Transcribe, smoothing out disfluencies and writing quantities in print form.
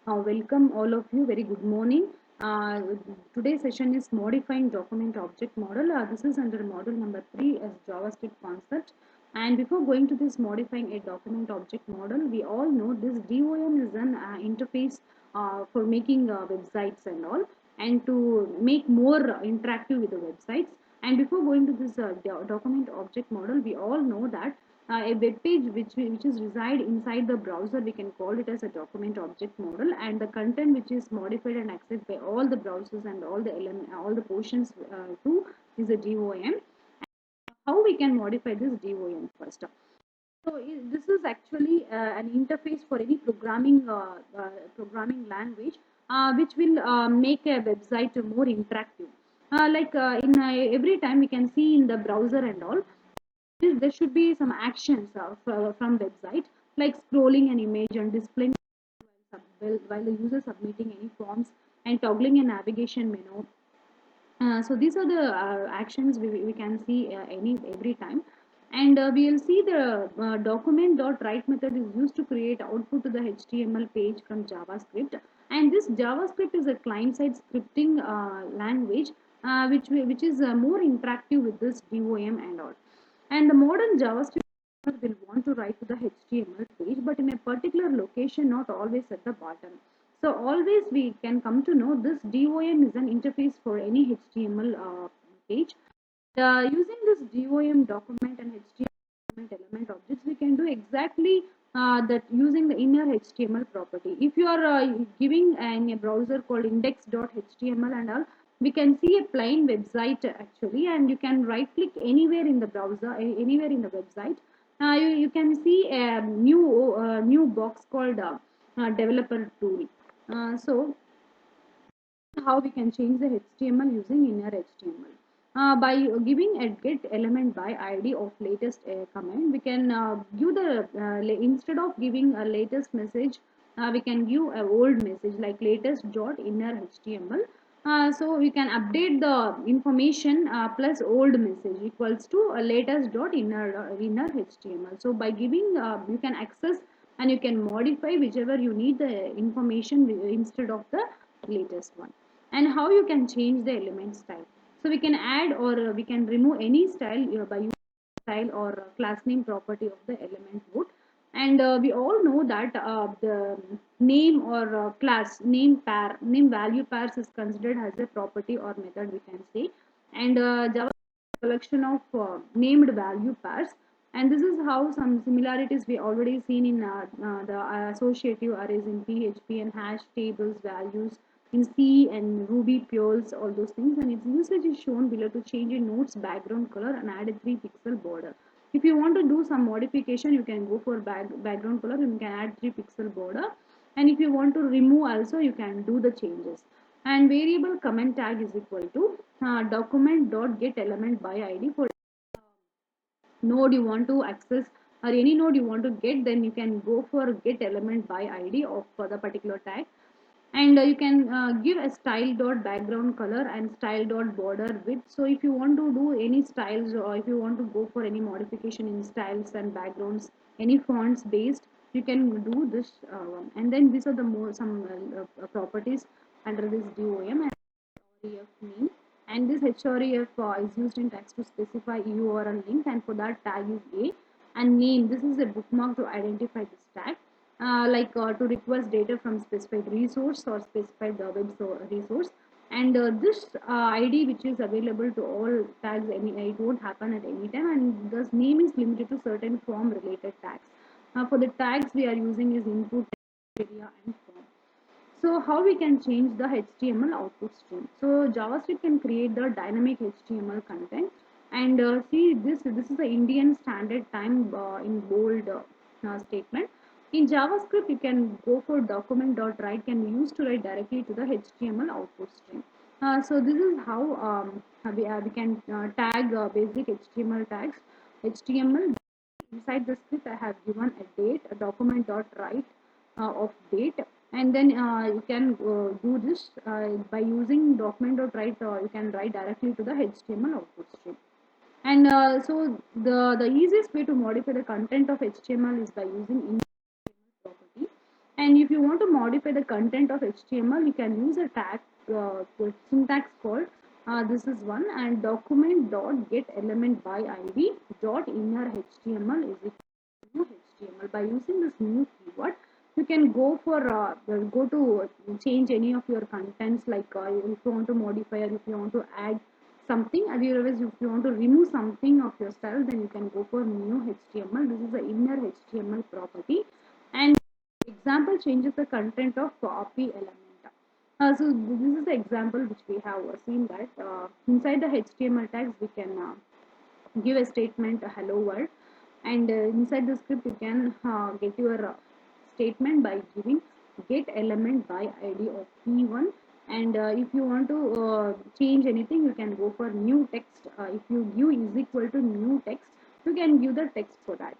Welcome all of you. Very good morning. Uh, Today's session is modifying document object model. This is under model number 3 as JavaScript concept. And before going to this modifying a document object model, we all know this DOM is an interface for making websites and all, and to make more interactive with the websites. And before going to this document object model, we all know that a web page which is reside inside the browser, we can call it as a document object model, and the content which is modified and accessed by all the browsers and all the portions too is a DOM. How we can modify this DOM first? So this is actually an interface for any programming language, which will make a website more interactive. Like in every time we can see in the browser and all, there should be some actions from website, like scrolling an image and displaying while the user submitting any forms and toggling a navigation menu. So these are the actions we can see every time, and we will see the document.write method is used to create output to the HTML page from JavaScript, and this JavaScript is a client-side scripting language, which is more interactive with this DOM and all. And the modern JavaScript will want to write to the HTML page, but in a particular location, not always at the bottom. So always we can come to know this DOM is an interface for any HTML page. Using this DOM document and HTML element objects, we can do exactly that using the inner HTML property. If you are giving in a browser called index.html and all, we can see a plain website actually, and you can right click anywhere in the browser, anywhere in the website. You can see a new box called developer tool. So how we can change the HTML using inner HTML. By giving a get element by ID of latest command, we can give the instead of giving a latest message, we can give a old message like latest dot inner HTML. So we can update the information plus old message equals to latest dot inner HTML. So by giving, you can access and you can modify whichever you need the information instead of the latest one. And how you can change the element style. So we can add or we can remove any style by using style or class name property of the element boot. And we all know that the name or class name value pairs is considered as a property or method, we can say. And Java collection of named value pairs, and this is how some similarities we already seen in the associative arrays in PHP and hash tables values in C and Ruby purls, all those things, and its usage is shown below to change a node's background color and add a 3-pixel border. If you want to do some modification, you can go for background color and you can add 3-pixel border, and if you want to remove also, you can do the changes. And variable comment tag is equal to document dot get element by ID for node you want to access or any node you want to get, then you can go for get element by ID of for the particular tag. And you can give a style dot background color and style dot border width. So if you want to do any styles or if you want to go for any modification in styles and backgrounds, any fonts based, you can do this one. And then these are the more some properties under this DOM and href name. And this href is used in text to specify URL link, and for that tag is a. And name, this is a bookmark to identify this tag, like to request data from specified resource or specified resource. And this ID which is available to all tags, it won't happen at any time, and this name is limited to certain form related tags. For the tags we are using is input, area and form. So how we can change the HTML output stream? So JavaScript can create the dynamic HTML content, and see this is the Indian Standard Time in bold statement. In JavaScript, you can go for document.write can be used to write directly to the HTML output stream. So this is how we can tag basic HTML tags. HTML inside the script I have given a date, a document.write of date, and then you can do this by using document.write. You can write directly to the HTML output stream. And so the easiest way to modify the content of HTML is by using inner property. And if you want to modify the content of HTML, you can use a tag syntax called this is one, and document dot get element by id dot inner HTML is equal to new HTML. By using this new keyword, you can go for go to change any of your contents, like if you want to modify or if you want to add something. Otherwise, if you want to remove something of your style, then you can go for new HTML. This is the inner HTML property. And example changes the content of copy element. So this is the example which we have seen, that inside the HTML tags we can give a statement hello world, and inside the script you can get your statement by giving get element by id of p1. And if you want to change anything, you can go for new text. If you give is equal to new text, you can give the text for that.